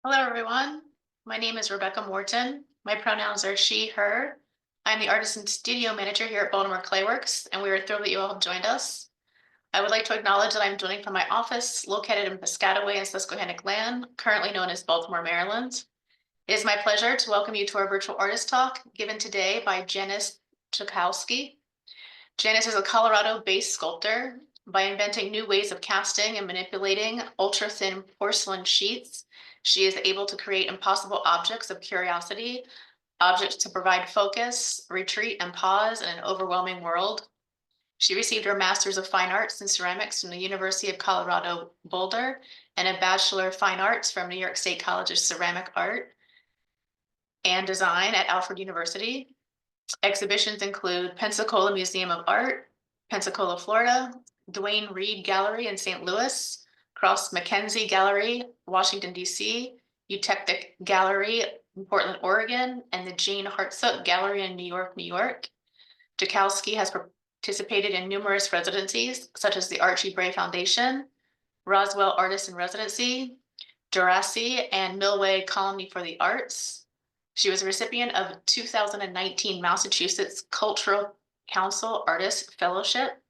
Hello, everyone. My name is Rebecca Morton. My pronouns are she, her. I'm the artist and studio manager here at Baltimore Clayworks, and we are thrilled that you all have joined us. I would like to acknowledge that I'm joining from my office located in Piscataway and Susquehannock Land, currently known as Baltimore, Maryland. It is my pleasure to welcome you to our virtual artist talk given today by Janice Jakielski. Janice is a Colorado-based sculptor. By inventing new ways of casting and manipulating ultra-thin porcelain sheets, she is able to create impossible objects of curiosity, objects to provide focus, retreat, and pause in an overwhelming world. She received her Master's of Fine Arts in Ceramics from the University of Colorado Boulder and a Bachelor of Fine Arts from New York State College of Ceramic Art and Design at Alfred University. Exhibitions include Pensacola Museum of Art, Pensacola, Florida, Duane Reade Gallery in St. Louis, Cross Mackenzie Gallery, Washington, D.C., Eutectic Gallery in Portland, Oregon, and the Jean Hartsook Gallery in New York, New York. Jakielski has participated in numerous residencies, such as the Archie Bray Foundation, Roswell Artist in Residency, Jurassic, and Millway Colony for the Arts. She was a recipient of 2019 Massachusetts Cultural Council Artist Fellowship.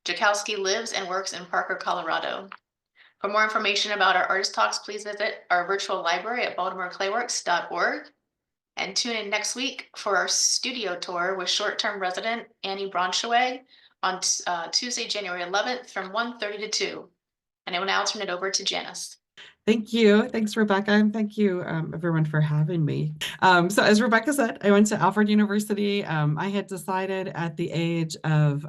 Jakielski lives and works in Parker, Colorado. For more information about our artist talks, please visit our virtual library at baltimoreclayworks.org and tune in next week for our studio tour with short-term resident Annie Broncheway on Tuesday, January 11th from 1:30 to 2. And I will now turn it over to Janice. Thank you. Thanks, Rebecca. And thank you, everyone, for having me. So as Rebecca said, I went to Alfred University. I had decided at the age of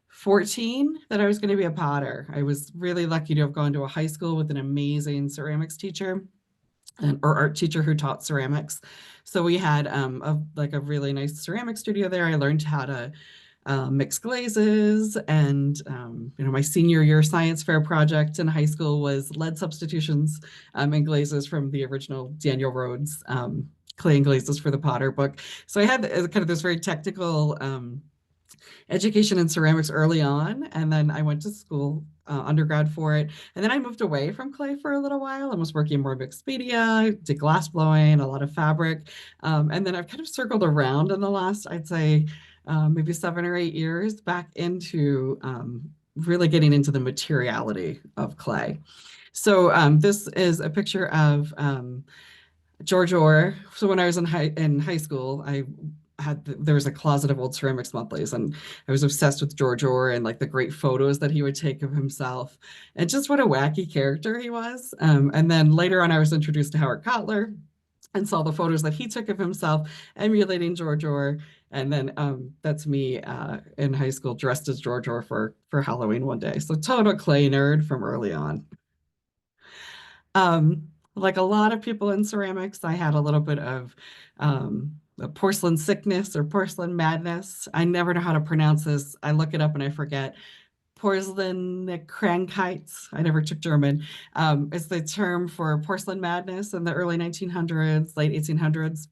14 that I was going to be a potter. I was really lucky to have gone to a high school with an amazing ceramics teacher or art teacher who taught ceramics. So we had a really nice ceramic studio there. I learned how to mix glazes, and my senior year science fair project in high school was lead substitutions and glazes from the original Daniel Rhodes clay and glazes for the Potter book. So I had kind of this very technical education in ceramics early on, and then I went to school undergrad for it, and then I moved away from clay for a little while and was working more mixed media, did glass blowing, a lot of fabric, and then I've kind of circled around in the last, I'd say, maybe 7 or 8 years back into really getting into the materiality of clay. So this is a picture of George Orr. So when I was in high school, there was a closet of old ceramics monthlies, and I was obsessed with George Orr and like the great photos that he would take of himself, and just what a wacky character he was. And then later on, I was introduced to Howard Kotler and saw the photos that he took of himself emulating George Orr. And then that's me in high school dressed as George Orr for Halloween one day. So total clay nerd from early on. Like a lot of people in ceramics, I had a little bit of a porcelain sickness or porcelain madness. I never know how to pronounce this. I look it up and I forget. Porzellankrankheit. I never took German. It's the term for porcelain madness in the early 1900s, late 1800s,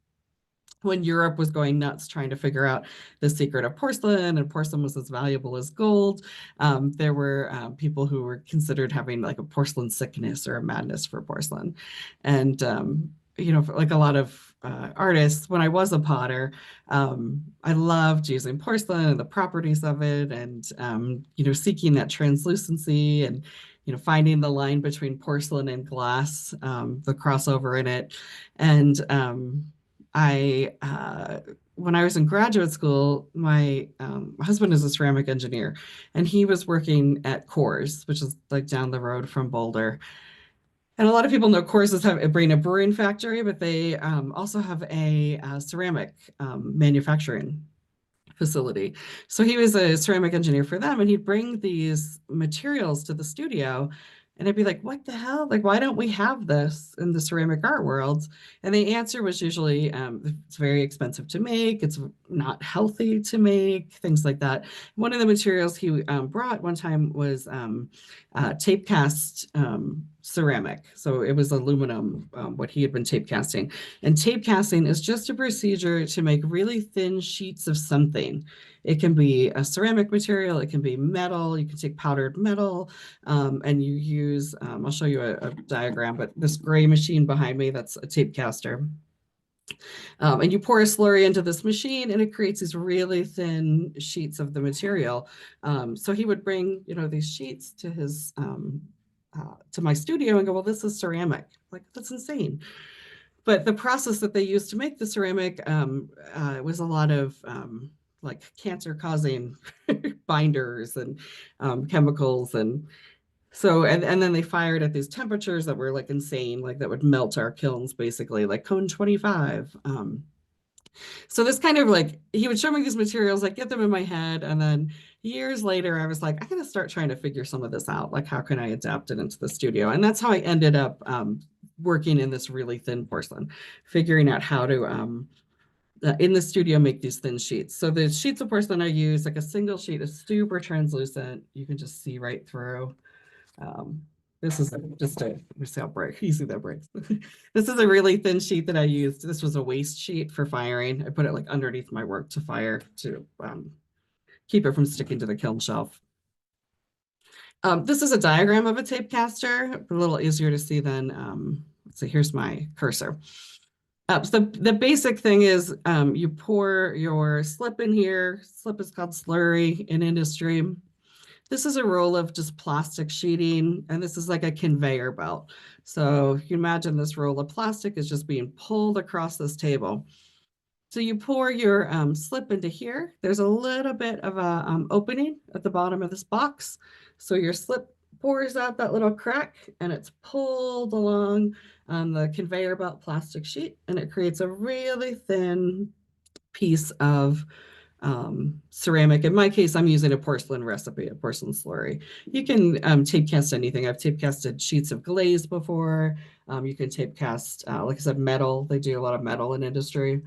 when Europe was going nuts trying to figure out the secret of porcelain, and porcelain was as valuable as gold. There were people who were considered having like a porcelain sickness or a madness for porcelain. And, like a lot of artists, when I was a potter, I loved using porcelain and the properties of it, and, seeking that translucency and, finding the line between porcelain and glass, the crossover in it. And when I was in graduate school, my husband is a ceramic engineer, and he was working at Coors, which is like down the road from Boulder. And a lot of people know Coors is a brewing factory, but they also have a ceramic manufacturing facility. So he was a ceramic engineer for them, and he'd bring these materials to the studio, and I'd be like, what the hell? Like, why don't we have this in the ceramic art world? And the answer was usually, it's very expensive to make, it's not healthy to make, things like that. One of the materials he brought one time was tape cast ceramic. So it was aluminum, what he had been tape casting. And tape casting is just a procedure to make really thin sheets of something. It can be a ceramic material, it can be metal, you can take powdered metal, and you use, I'll show you a diagram, but this gray machine behind me, that's a tape caster. And you pour a slurry into this machine and it creates these really thin sheets of the material. So he would bring, these sheets to his, to my studio and go, well, this is ceramic. Like, that's insane. But the process that they used to make the ceramic was a lot of like cancer causing binders and chemicals. And then they fired at these temperatures that were like insane, like that would melt our kilns basically, like cone 25. So this kind of like, he would show me these materials, like get them in my head. And then years later, I was like, I gotta start trying to figure some of this out. Like, how can I adapt it into the studio? And that's how I ended up working in this really thin porcelain, figuring out how to, in the studio, make these thin sheets. So the sheets of porcelain I use, like a single sheet is super translucent. You can just see right through. This is just a, let me see how break, you see that breaks. This is a really thin sheet that I used. This was a waste sheet for firing. I put it like underneath my work to fire to keep it from sticking to the kiln shelf. This is a diagram of a tape caster, a little easier to see than, let's see, here's my cursor. So the basic thing is you pour your slip in here. Slip is called slurry in industry. This is a roll of just plastic sheeting, and this is like a conveyor belt. So you imagine this roll of plastic is just being pulled across this table. So you pour your slip into here. There's a little bit of a opening at the bottom of this box. So your slip pours out that little crack and it's pulled along on the conveyor belt plastic sheet, and it creates a really thin piece of ceramic. In my case, I'm using a porcelain recipe, a porcelain slurry. You can tape cast anything. I've tape casted sheets of glaze before. You can tape cast, like I said, metal. They do a lot of metal in industry,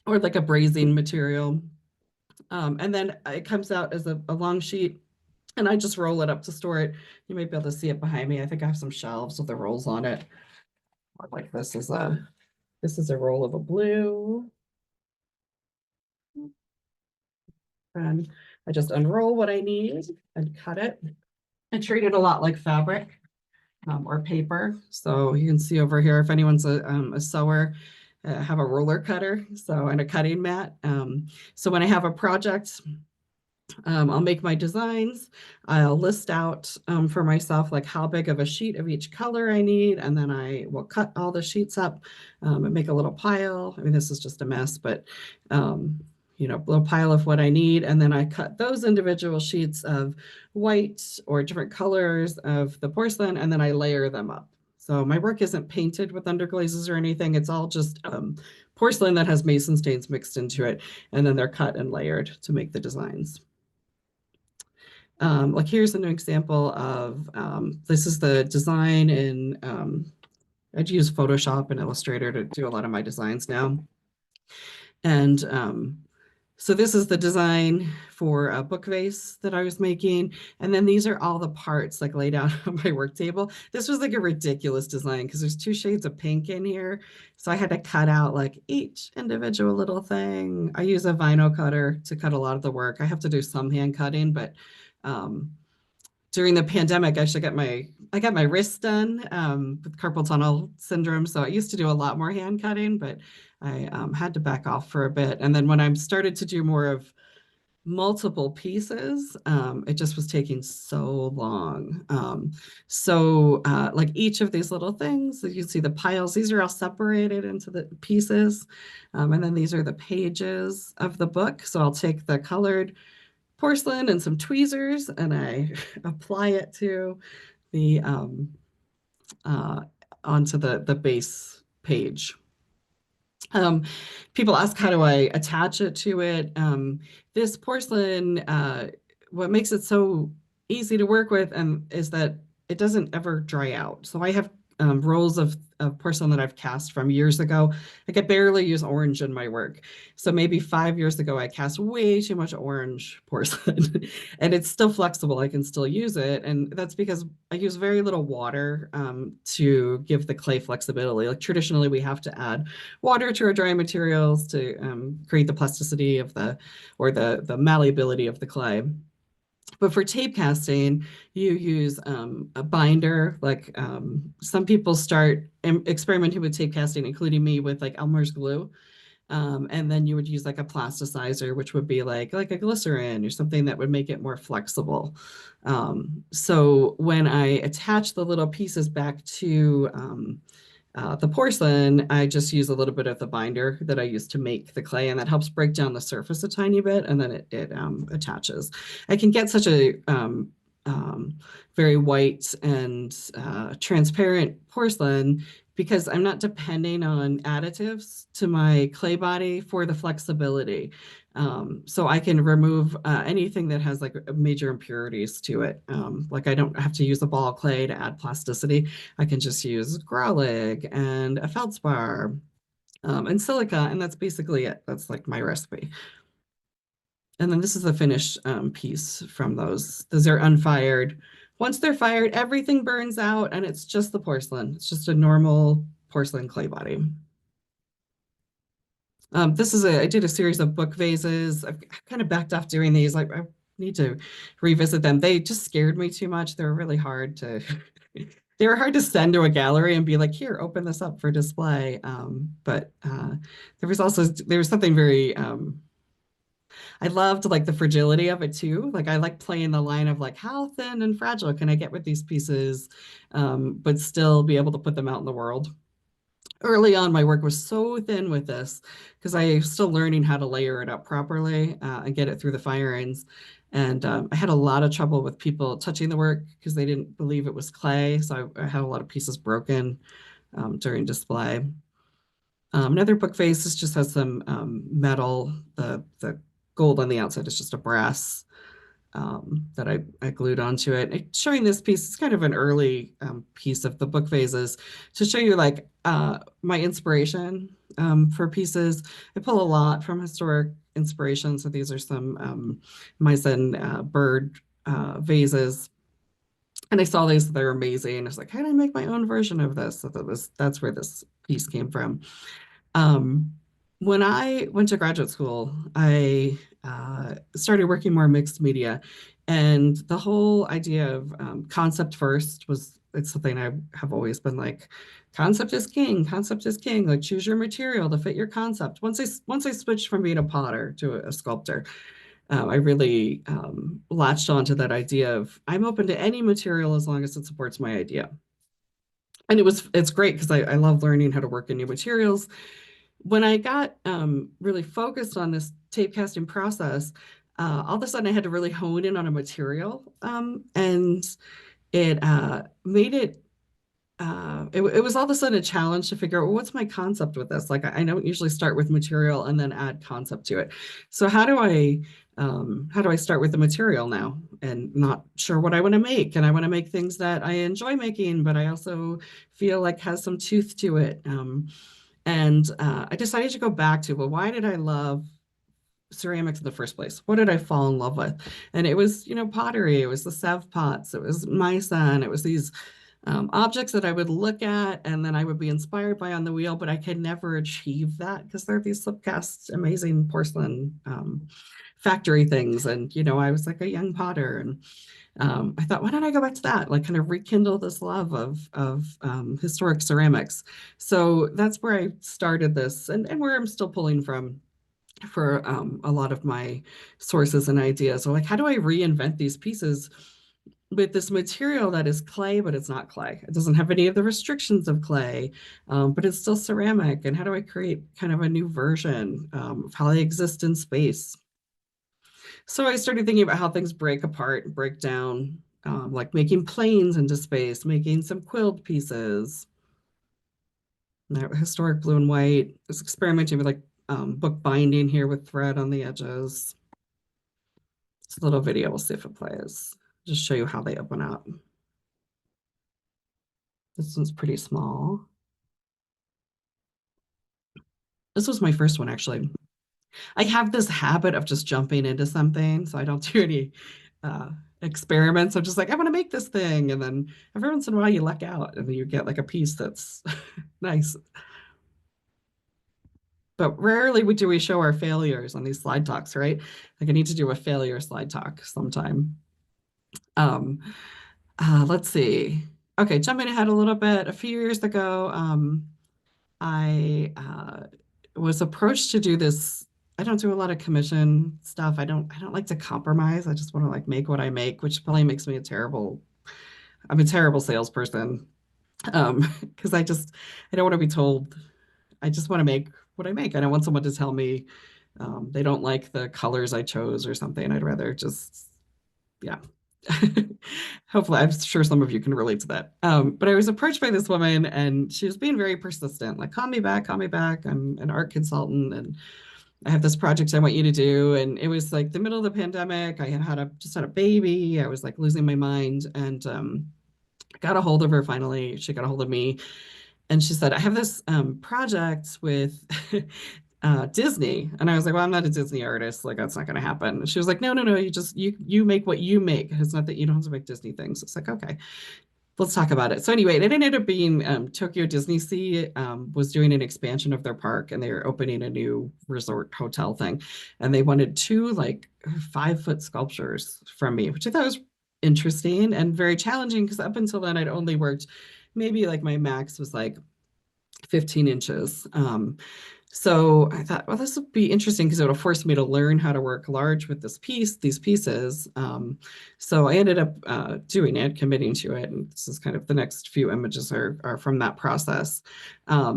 or like a brazing material. And then it comes out as a long sheet, and I just roll it up to store it. You may be able to see it behind me. I think I have some shelves with the rolls on it. Like this is a roll of a blue. And I just unroll what I need and cut it. I treat it a lot like fabric or paper. So you can see over here, if anyone's a sewer, have a roller cutter, so, and a cutting mat. So when I have a project, I'll make my designs. I'll list out for myself like how big of a sheet of each color I need, and then I will cut all the sheets up and make a little pile. I mean, this is just a mess, but a little pile of what I need, and then I cut those individual sheets of white or different colors of the porcelain, and then I layer them up. So my work isn't painted with underglazes or anything. It's all just porcelain that has mason stains mixed into it, and then they're cut and layered to make the designs. Like here's an example of, this is the design in, I'd use Photoshop and Illustrator to do a lot of my designs now. And so this is the design for a book vase that I was making. And then these are all the parts like laid out on my work table. This was like a ridiculous design because there's 2 shades of pink in here. So I had to cut out like each individual little thing. I use a vinyl cutter to cut a lot of the work. I have to do some hand cutting, but during the pandemic, I actually got my wrist done with carpal tunnel syndrome. So I used to do a lot more hand cutting, but I had to back off for a bit. And then when I started to do more of multiple pieces, it just was taking so long. Like each of these little things, you can see the piles, these are all separated into the pieces. And then these are the pages of the book. So I'll take the colored porcelain and some tweezers and I apply it to the onto the base page. People ask, how do I attach it to it? This porcelain, what makes it so easy to work with is that it doesn't ever dry out. So I have rolls of porcelain that I've cast from years ago. Like I barely use orange in my work. So maybe 5 years ago, I cast way too much orange porcelain and it's still flexible. I can still use it. And that's because I use very little water to give the clay flexibility. Like traditionally, we have to add water to our drying materials to create the plasticity of or the malleability of the clay. But for tape casting, you use a binder. Like some people start experimenting with tape casting, including me, with like Elmer's glue. And then you would use like a plasticizer, which would be like a glycerin or something that would make it more flexible. So when I attach the little pieces back to the porcelain, I just use a little bit of the binder that I use to make the clay, and that helps break down the surface a tiny bit, and then it attaches. I can get such a very white and transparent porcelain because I'm not depending on additives to my clay body for the flexibility. So I can remove anything that has like major impurities to it. Like I don't have to use a ball of clay to add plasticity. I can just use growlig and a feldspar and silica, and that's basically it. That's like my recipe. And then this is the finished piece from those. Those are unfired. Once they're fired, everything burns out and it's just the porcelain. It's just a normal porcelain clay body. I did a series of book vases. I've kind of backed off doing these. Like I need to revisit them. They just scared me too much. They were really hard to, they were hard to send to a gallery and be like, here, open this up for display. But there was something very, I loved like the fragility of it too. Like I like playing the line of like, how thin and fragile can I get with these pieces, but still be able to put them out in the world. Early on, my work was so thin with this because I was still learning how to layer it up properly and get it through the fire irons. And I had a lot of trouble with people touching the work because they didn't believe it was clay. So I had a lot of pieces broken during display. Another book face just has some metal. The gold on the outside is just a brass that I glued onto it. Showing this piece, it's kind of an early piece of the book phases to show you like my inspiration for pieces. I pull a lot from historic inspiration. So these are some mice and bird vases. And I saw these, they're amazing. I was like, how do I make my own version of this? So that's where this piece came from. Um, when I went to graduate school, I started working more mixed media, and the whole idea of concept first it's something I have always been like, concept is king, concept is king. Like choose your material to fit your concept. Once I switched from being a potter to a sculptor, I really latched onto that idea of I'm open to any material as long as it supports my idea. And it's great because I love learning how to work in new materials. When I got really focused on this tape casting process, all of a sudden I had to really hone in on a material, and it made it, it was all of a sudden a challenge to figure out, well, what's my concept with this? Like I don't usually start with material and then add concept to it. So how do I start with the material now and not sure what I want to make? And I want to make things that I enjoy making, but I also feel like has some tooth to it. And I decided to go back to, well, why did I love ceramics in the first place? What did I fall in love with? And it was, pottery. It was the Sev pots. It was Meissen. It was these objects that I would look at and then I would be inspired by on the wheel, but I could never achieve that because they're these slip cast, amazing porcelain factory things. And, I was like a young potter, and I thought, why don't I go back to that? Like kind of rekindle this love of historic ceramics. So that's where I started this, and where I'm still pulling from for a lot of my sources and ideas. So like, how do I reinvent these pieces with this material that is clay, but it's not clay? It doesn't have any of the restrictions of clay, but it's still ceramic. And how do I create kind of a new version of how they exist in space? So I started thinking about how things break apart, break down, like making planes into space, making some quilled pieces. Historic blue and white. I was experimenting with like book binding here with thread on the edges. It's a little video. We'll see if it plays. Just show you how they open up. This one's pretty small. This was my first one, actually. I have this habit of just jumping into something, so I don't do any uh, experiments. I'm just like, I want to make this thing, and then every once in a while you luck out, and then you get like a piece that's nice. But rarely do we show our failures on these slide talks, right? Like I need to do a failure slide talk sometime. Um, let's see. Okay, jumping ahead a little bit. A few years ago, I was approached to do this. I don't do a lot of commission stuff. I don't like to compromise. I just want to like make what I make, which probably makes me I'm a terrible salesperson. Because I don't want to be told. I just want to make what I make. I don't want someone to tell me they don't like the colors I chose or something. I'd rather just, yeah. Hopefully, I'm sure some of you can relate to that. But I was approached by this woman and she was being very persistent, like, call me back, call me back. I'm an art consultant and I have this project I want you to do. And it was like the middle of the pandemic. I just had a baby. I was like losing my mind and got a hold of her finally. She got a hold of me and she said, I have this project with Disney. And I was like, well, I'm not a Disney artist. Like, that's not going to happen. And she was like, no, no, no. You make what you make. It's not that you don't have to make Disney things. It's like, okay, let's talk about it. So anyway, it ended up being Tokyo Disney Sea was doing an expansion of their park and they were opening a new resort hotel thing. And they wanted two like 5-foot sculptures from me, which I thought was interesting and very challenging because up until then I'd only worked maybe like my max was like 15 inches. So I thought, well, this would be interesting because it'll force me to learn how to work large with these pieces. So I ended up doing it, committing to it. And this is kind of the next few images are from that process. I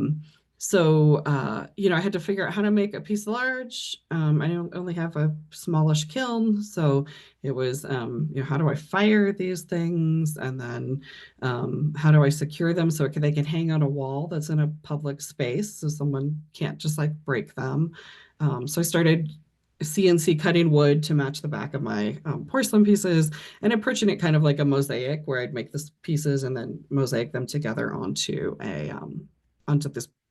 had to figure out how to make a piece large. I only have a smallish kiln. So it was, how do I fire these things? And then how do I secure them so they can hang on a wall that's in a public space so someone can't just like break them. So I started CNC cutting wood to match the back of my porcelain pieces and approaching it kind of like a mosaic where I'd make this pieces and then mosaic them together onto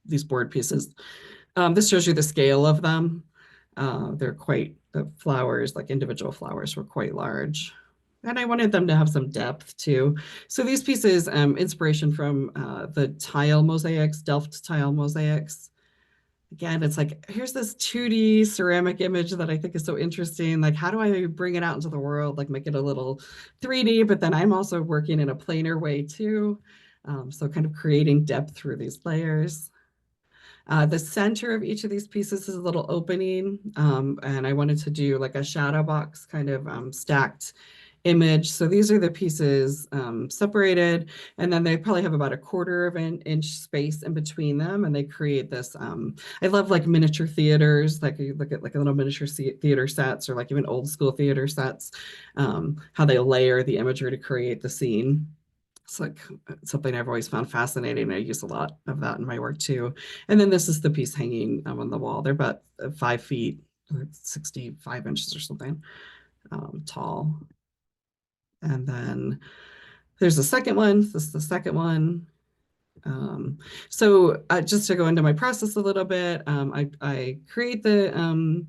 these board pieces. This shows you the scale of them. The flowers, like individual flowers, were quite large. And I wanted them to have some depth too. So these pieces, inspiration from the tile mosaics, Delft tile mosaics. Again, it's like, here's this 2D ceramic image that I think is so interesting. Like, how do I bring it out into the world? Like, make it a little 3D, but then I'm also working in a planar way too. So kind of creating depth through these layers. The center of each of these pieces is a little opening, and I wanted to do like a shadow box kind of stacked image. So these are the pieces separated, and then they probably have about a quarter of an inch space in between them, and they create this. I love like miniature theaters, like you look at like a little miniature theater sets or like even old school theater sets, how they layer the imagery to create the scene. It's like something I've always found fascinating. I use a lot of that in my work too. And then this is the piece hanging on the wall. They're about 5 feet, 65 inches or something tall. And then there's a second one. This is the second one. Just to go into my process a little bit, I create the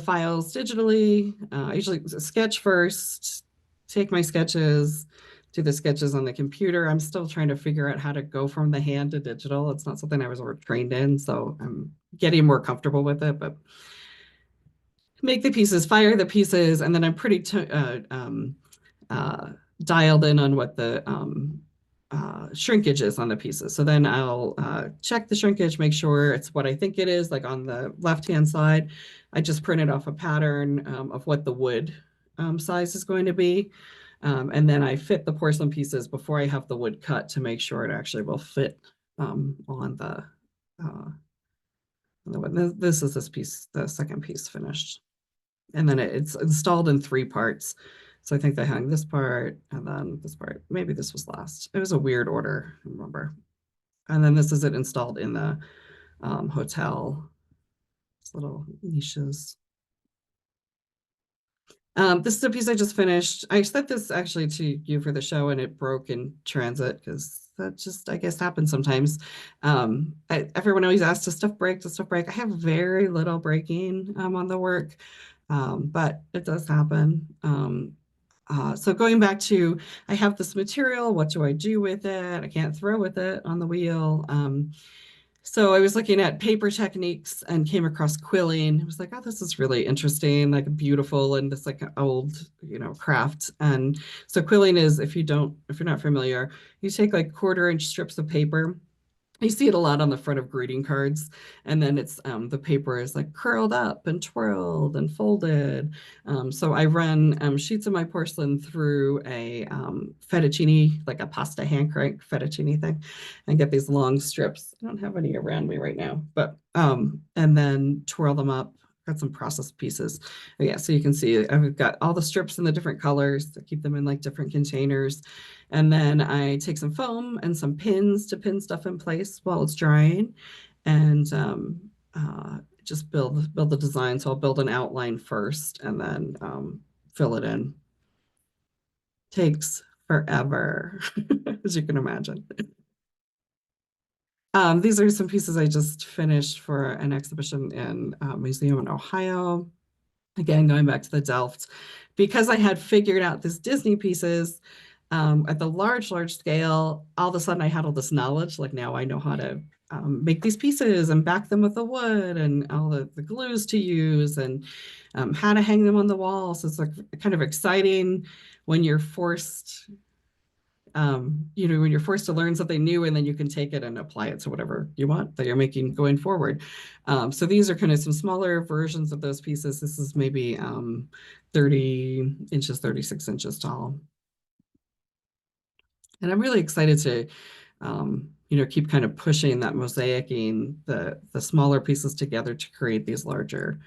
files digitally. I usually sketch first, take my sketches, do the sketches on the computer. I'm still trying to figure out how to go from the hand to digital. It's not something I was ever trained in, so I'm getting more comfortable with it, but make the pieces, fire the pieces, and then I'm pretty uh, dialed in on what the shrinkage is on the pieces. So then I'll check the shrinkage, make sure it's what I think it is. Like on the left-hand side, I just printed off a pattern of what the wood size is going to be. And then I fit the porcelain pieces before I have the wood cut to make sure it actually will fit on the wood. This is this piece, the second piece finished. And then it's installed in 3 parts. So I think they hung this part and then this part. Maybe this was last. It was a weird order, I remember. And then this is it installed in the hotel. It's little niches. This is a piece I just finished. I sent this actually to you for the show and it broke in transit because that just, I guess, happens sometimes. Everyone always asks, does stuff break? Does stuff break? I have very little breaking on the work, but it does happen. So going back to, I have this material, what do I do with it? I can't throw with it on the wheel. So I was looking at paper techniques and came across quilling. I was like, oh, this is really interesting, like beautiful and this like old, craft. And so quilling is, if you're not familiar, you take like 1/4 inch strips of paper. You see it a lot on the front of greeting cards, and then it's the paper is like curled up and twirled and folded. So I run sheets of my porcelain through a fettuccine, like a pasta hand crank fettuccine thing, and get these long strips. I don't have any around me right now, but and then twirl them up. Got some processed pieces. Oh, yeah, so you can see I've got all the strips in the different colors. I keep them in like different containers. And then I take some foam and some pins to pin stuff in place while it's drying, and just build the design. So I'll build an outline first and then fill it in. Takes forever, as you can imagine. These are some pieces I just finished for an exhibition in a museum in Ohio. Again, going back to the Delft, because I had figured out this Disney pieces at the large scale, all of a sudden I had all this knowledge. Like now I know how to make these pieces and back them with the wood and all the glues to use and how to hang them on the wall. So it's like kind of exciting when you're forced when you're forced to learn something new and then you can take it and apply it to whatever you want that you're making going forward. So these are kind of some smaller versions of those pieces. This is maybe 30 inches, 36 inches tall. And I'm really excited to, keep kind of pushing that mosaicing the smaller pieces together to create these larger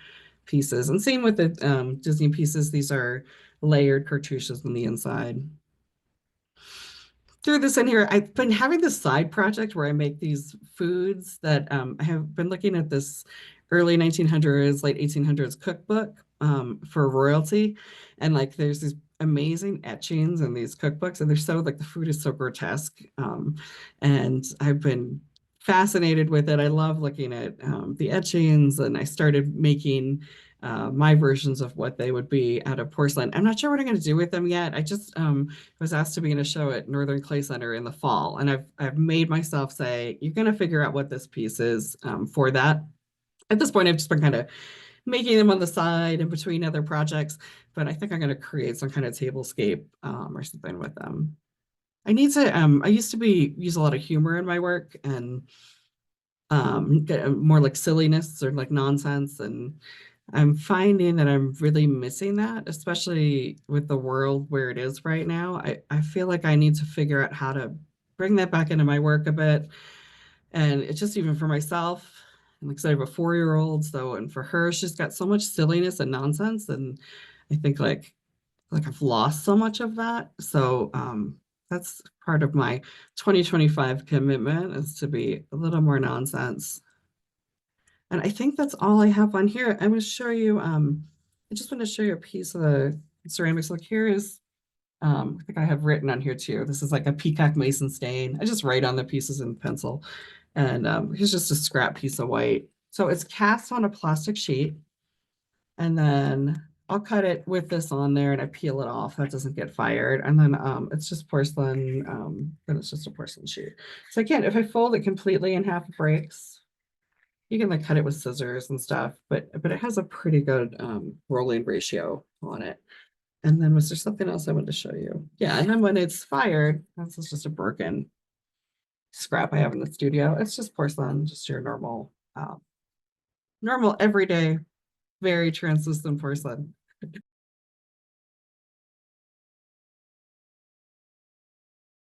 pieces. And same with the Disney pieces. These are layered cartouches on the inside. Threw this in here. I've been having this side project where I make these foods that I have been looking at this early 1900s, late 1800s cookbook for royalty. And like there's these amazing etchings in these cookbooks, and they're so like the food is so grotesque. And I've been fascinated with it. I love looking at the etchings, and I started making my versions of what they would be out of porcelain. I'm not sure what I'm going to do with them yet. I just was asked to be in a show at Northern Clay Center in the fall, and I've made myself say, you're going to figure out what this piece is for that. At this point, I've just been kind of making them on the side and between other projects, but I think I'm going to create some kind of tablescape or something with them. I need to, I used to use a lot of humor in my work and get more like silliness or like nonsense, and I'm finding that I'm really missing that, especially with the world where it is right now. I feel like I need to figure out how to bring that back into my work a bit. And it's just even for myself. And like I said, I have a 4-year-old, so and for her, she's got so much silliness and nonsense. And I think like I've lost so much of that. So that's part of my 2025 commitment is to be a little more nonsense. And I think that's all I have on here. I'm going to show you, I just want to show you a piece of the ceramics. Look, here is, I think I have written on here too. This is like a peacock mason stain. I just write on the pieces in pencil. And here's just a scrap piece of white. So it's cast on a plastic sheet. And then I'll cut it with this on there and I peel it off. That doesn't get fired. And then it's just porcelain, then it's just a porcelain sheet. So again, if I fold it completely in half, it breaks. You can like cut it with scissors and stuff, but it has a pretty good rolling ratio on it. And then was there something else I wanted to show you? Yeah, and then when it's fired, this is just a broken scrap I have in the studio. It's just porcelain, just your normal everyday, very translucent porcelain.